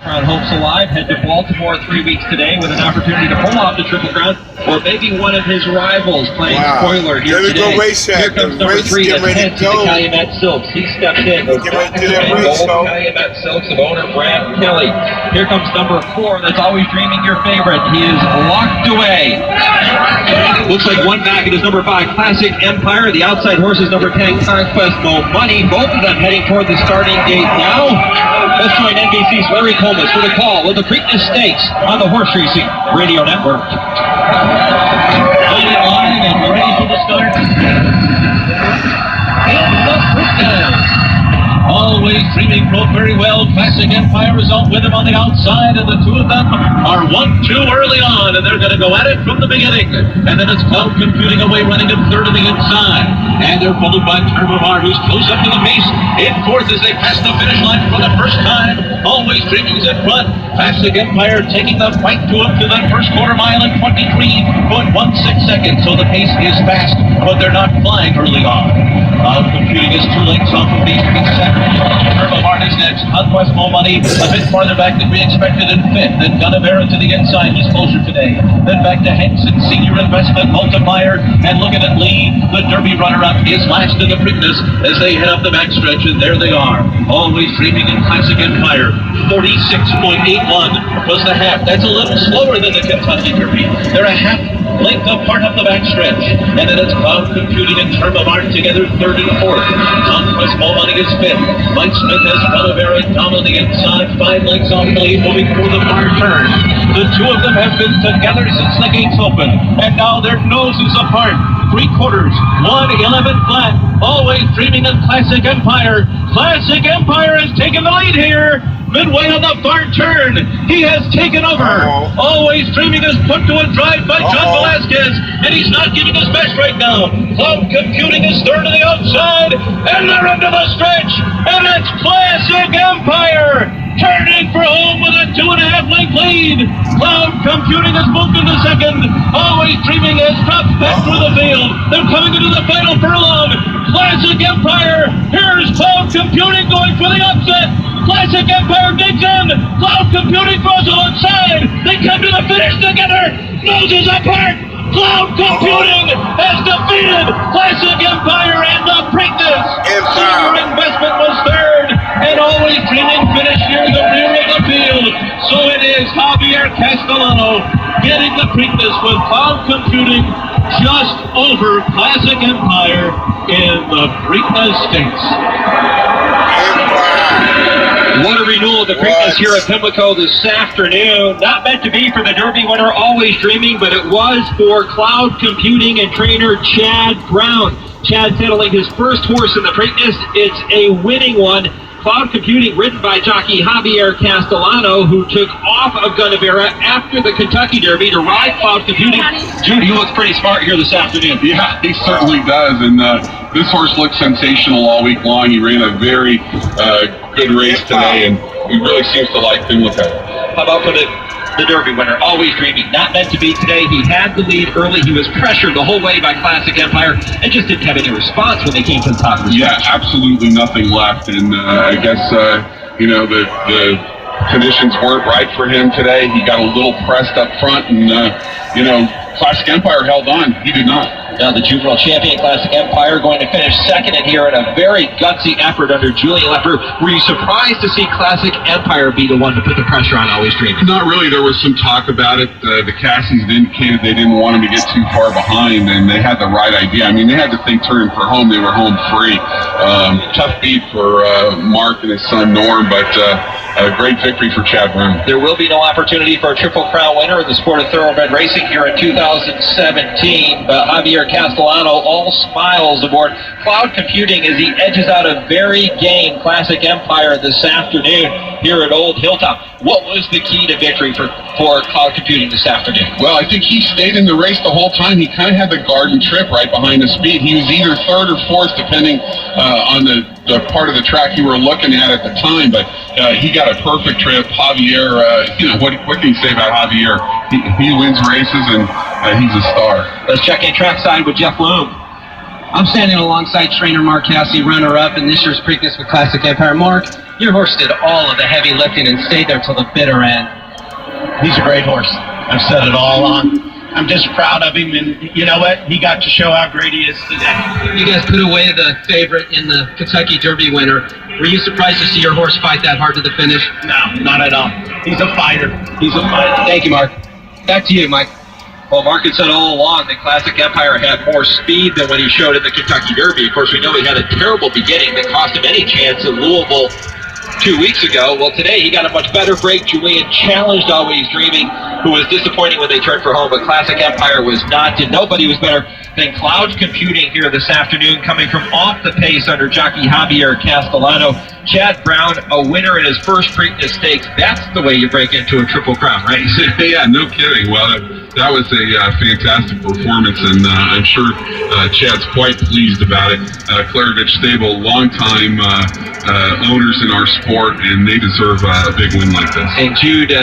Crown Hopes Alive head to Baltimore 3 weeks today with an opportunity to pull off the Triple Crown, or maybe one of his rivals playing spoiler here today. Here comes number 3, that's head to the Calumet Silks. He steps in. Gold Calumet Silks of owner Brad Kelly. Here comes number 4, that's Always Dreaming, your favorite. He is locked away. Looks like one back. It is number 5, Classic Empire. The outside horse is number 10, Conquest Mo Money. Both of them heading toward the starting gate now. Let's join NBC's Larry Coleman for the call of the Preakness Stakes on the Horse Racing Radio Network. Live and ready for the start. And the Preakness. Always Dreaming broke very well. Classic Empire is on with him on the outside, and the two of them are 1-2 early on, and they're going to go at it from the beginning. And then it's Cloud Computing away, running in third on the inside. And they're followed by Turbomar, who's close up to the pace. In fourth as they pass the finish line for the first time. Always Dreaming's in front. Classic Empire taking the fight to him to that first quarter mile in 23.16 seconds. So the pace is fast, but they're not flying early on. Cloud Computing is 2 lengths off of these three seconds. Turbomar is next. Conquest Mo Money a bit farther back than we expected in fifth. Then Gunnavera to the inside. He's closer today. Then back to Henson, Senior Investment Multiplier. And looking at Lee, the Derby runner-up, is last in the Preakness as they head up the backstretch. And there they are. Always Dreaming in Classic Empire. 46.81 was the half. That's a little slower than the Kentucky Derby. They're a half length apart up the backstretch. And then it's Cloud Computing and Turbomar together third and fourth. Conquest Mo Money is fifth. Mike Smith has Gunnavera down on the inside, 5 lengths off the lead, moving for the far turn. The two of them have been together since the gates open, and now their noses apart. 3/4, 1:11 flat. Always Dreaming of Classic Empire. Classic Empire has taken the lead here. Midway on the far turn, he has taken over. Always Dreaming is put to a drive by John Velasquez, and he's not giving his best right now. Cloud Computing is third to the outside, and they're into the stretch, and it's Classic Empire turning for home with a 2.5 length lead. Cloud Computing has moved into second. Always Dreaming has dropped back through the field. They're coming into the final furlong. Classic Empire, here's Cloud Computing going for the upset. Classic Empire digs in. Cloud Computing throws alongside. They come to the finish together. Noses apart. Cloud Computing has defeated Classic Empire and the Preakness. Senior Investment was third, and Always Dreaming finished near the rear of the field. So it is Javier Castellano getting the Preakness with Cloud Computing just over Classic Empire in the Preakness Stakes. What a renewal of the Preakness here at Pimlico this afternoon. Not meant to be for the Derby winner, Always Dreaming, but it was for Cloud Computing and trainer Chad Brown. Chad settling his first horse in the Preakness. It's a winning one. Cloud Computing, ridden by jockey Javier Castellano, who took off of Gunnavera after the Kentucky Derby to ride Cloud Computing. Jude, he looks pretty smart here this afternoon. Yeah, he certainly does, and this horse looked sensational all week long. He ran a very good race today, and he really seems to like Pimlico. How about for the Derby winner, Always Dreaming? Not meant to be today. He had the lead early. He was pressured the whole way by Classic Empire and just didn't have any response when they came to the top of the stretch. Yeah, absolutely nothing left, and I guess, the conditions weren't right for him today. He got a little pressed up front, and, Classic Empire held on. He did not. Now the juvenile champion, Classic Empire, going to finish second in here in a very gutsy effort under Julian Leffer. Were you surprised to see Classic Empire be the one to put the pressure on Always Dreaming? Not really. There was some talk about it. The Cassies indicated they didn't want him to get too far behind, and they had the right idea. I mean, they had to think turn for home. They were home free. Tough beat for Mark and his son Norm, but a great victory for Chad Brown. There will be no opportunity for a Triple Crown winner in the sport of thoroughbred racing here in 2017. Javier Castellano, all smiles aboard Cloud Computing as he edges out a very game Classic Empire this afternoon here at Old Hilltop. What was the key to victory for Cloud Computing this afternoon? Well, I think he stayed in the race the whole time. He kind of had the garden trip right behind the speed. He was either third or fourth, depending on the part of the track you were looking at the time, but he got a perfect trip. Javier, what can you say about Javier? He wins races, and he's a star. Let's check in trackside with Jeff Loom. I'm standing alongside trainer Mark Cassidy, runner-up in this year's Preakness with Classic Empire. Mark, your horse did all of the heavy lifting and stayed there till the bitter end. He's a great horse. I've said it all along. I'm just proud of him, and you know what? He got to show how great he is today. You guys put away the favorite in the Kentucky Derby winner. Were you surprised to see your horse fight that hard to the finish? No, not at all. He's a fighter. He's a fighter. Thank you, Mark. Back to you, Mike. Well, Mark had said all along that Classic Empire had more speed than when he showed in the Kentucky Derby. Of course, we know he had a terrible beginning that cost him any chance at Louisville 2 weeks ago. Well, today he got a much better break. Julian challenged Always Dreaming, who was disappointing when they turned for home, but Classic Empire was not, and nobody was better than Clouds Computing here this afternoon, coming from off the pace under jockey Javier Castellano. Chad Brown, a winner in his first Preakness Stakes. That's the way you break into a Triple Crown, right? Yeah, no kidding. Well, that was a fantastic performance, and I'm sure Chad's quite pleased about it. Klarovich Stable, longtime owners in our sport, and they deserve a big win like this. And Jude,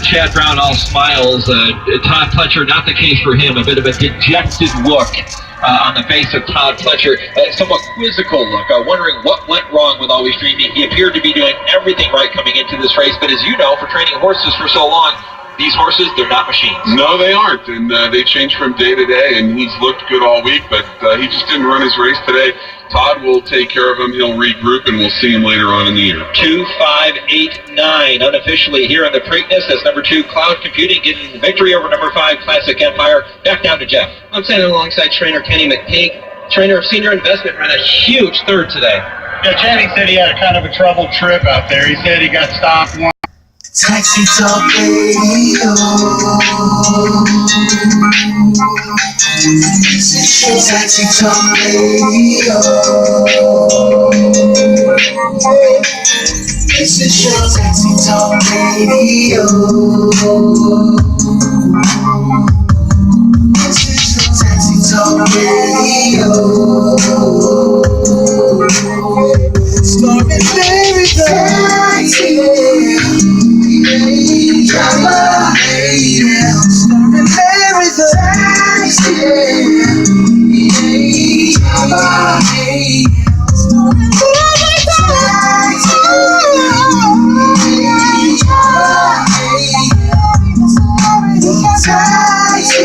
Chad Brown all smiles. Todd Pletcher, not the case for him. A bit of a dejected look on the face of Todd Pletcher. Somewhat quizzical look, wondering what went wrong with Always Dreaming. He appeared to be doing everything right coming into this race, but as you know, for training horses for so long, these horses, they're not machines. No, they aren't, and they change from day to day, and he's looked good all week, but he just didn't run his race today. Todd will take care of him. He'll regroup, and we'll see him later on in the year. 2, 5, 8, 9, unofficially here in the Preakness. That's number 2, Cloud Computing, getting the victory over number 5, Classic Empire. Back down to Jeff. I'm standing alongside trainer Kenny McPeak. Trainer of Senior Investment ran a huge third today. Yeah, Channing said he had a kind of a troubled trip out there. He said he got stopped once. Taxi Talk Radio. Taxi Talk Radio. This is your Taxi Talk Radio. This is your Taxi Talk Radio. Starring Larry Taxi. Starring Larry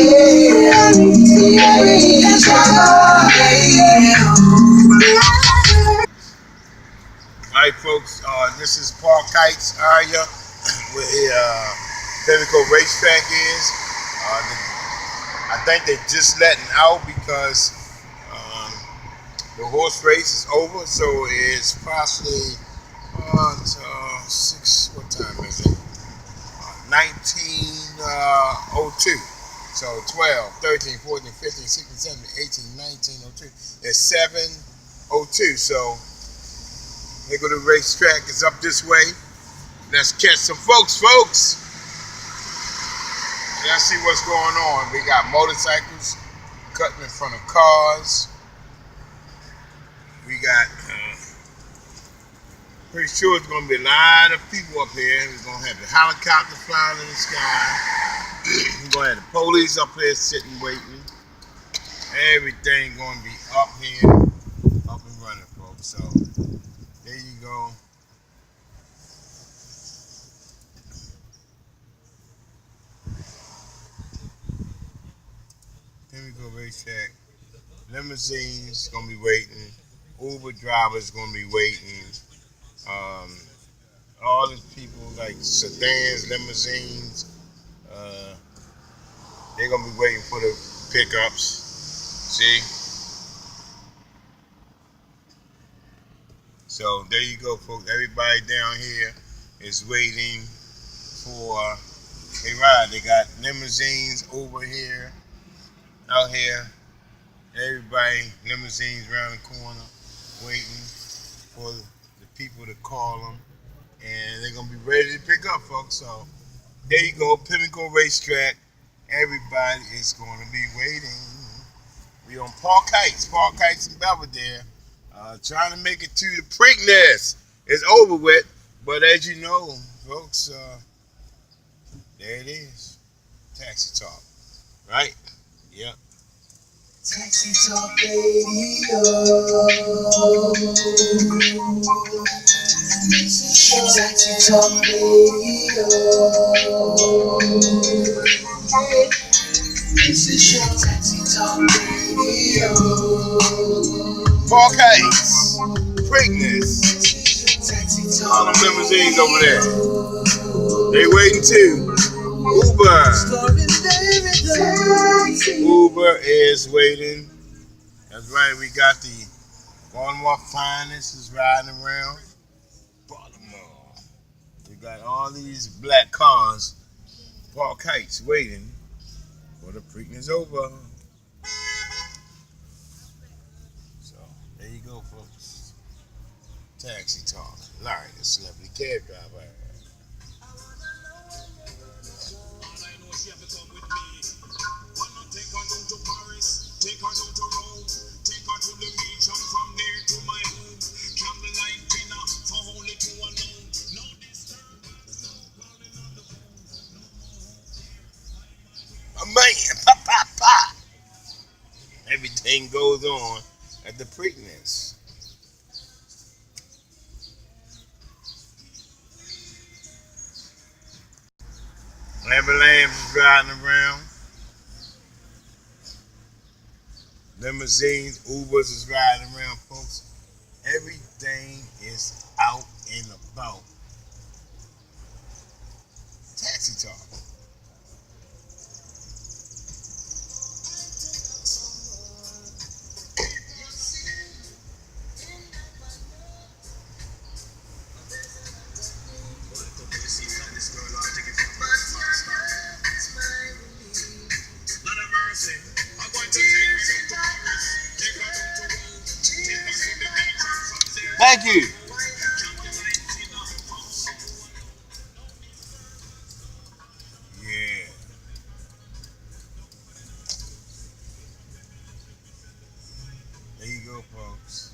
the Alright folks, this is Paul Kites area where Pinnacle Racetrack is. I think they just letting out because the horse race is over, so it's possibly 6, what time is it? 1902. So 12, 13, 14, 15, 16, 17, 18, 1902. It's 702. So they go to the racetrack, it's up this way. Let's catch some folks. Let's see what's going on. We got motorcycles cutting in front of cars. We got, pretty sure it's going to be a line of people up here. We're going to have the helicopter flying in the sky. We're going to have the police up here sitting, waiting. Everything going to be up here, up and running, folks. So, there you go. Pinnacle Racetrack. Limousines gonna be waiting. Uber drivers gonna be waiting. All these people like sedans, limousines. They're gonna be waiting for the pickups. See? So there you go, folks. Everybody down here is waiting for a ride. They got limousines over here, out here. Everybody, limousines around the corner, waiting for the people to call them. And they're going to be ready to pick up, folks. So there you go, Pinnacle Racetrack. Everybody is going to be waiting. We on Paul Kites in Belvedere. Trying to make it to the Preakness. It's over with, but as you know, folks, there it is. Taxi Talk, right? Yep. Taxi Talk Radio. Taxi Talk Radio. This is your Taxi Talk Radio. Paul Case, Preakness, Taxi all Talk them limousines over there. They waiting too. Uber. Uber is waiting. That's right, we got the Baltimore finest is riding around Baltimore. We got all these black cars, Paul Kites, waiting for the Preakness over. So, there you go, folks. Taxi Talk. Larry, the celebrity cab driver. Take her down to Rome, take her to the beach, and from there to my home. Candlelight dinner for only two alone. No disturbance, no calling on the phone. Man, pa pa pa. Everything goes on at the Preakness. Ambulance is riding around. Limousines, Ubers is riding around, folks. Everything is out and about. Taxi Talk. Thank you. Yeah. There you go, folks.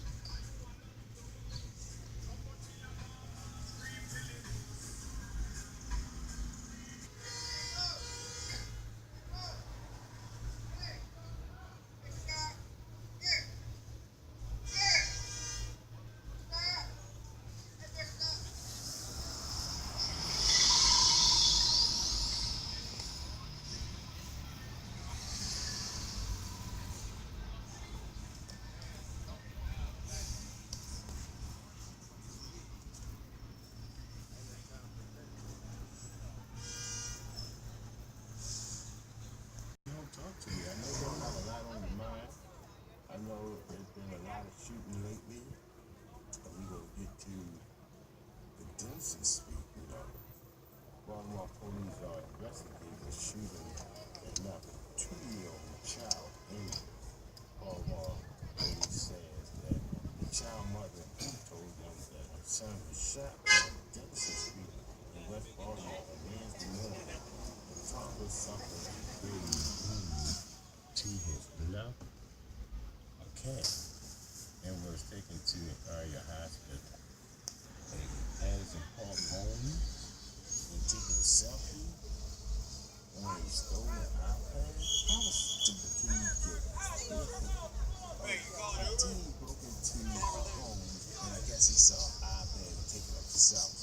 Talk to you. I know you don't have a lot on your mind. I know there's been a lot of shooting lately. And we gonna get to the Denson Street, you know. Baltimore police are investigating the shooting that knocked a 2-year-old child in Baltimore. Police says that the child mother told them that her son was shot on Denson Street in West Baltimore on Wednesday morning. The father suffered a grave to his left calf and was taken to Area Hospital. Addison Park home and taking a selfie on a stolen iPad. How stupid can you get? A teen broke into a home and I guess he saw an iPad and taking up the selfie.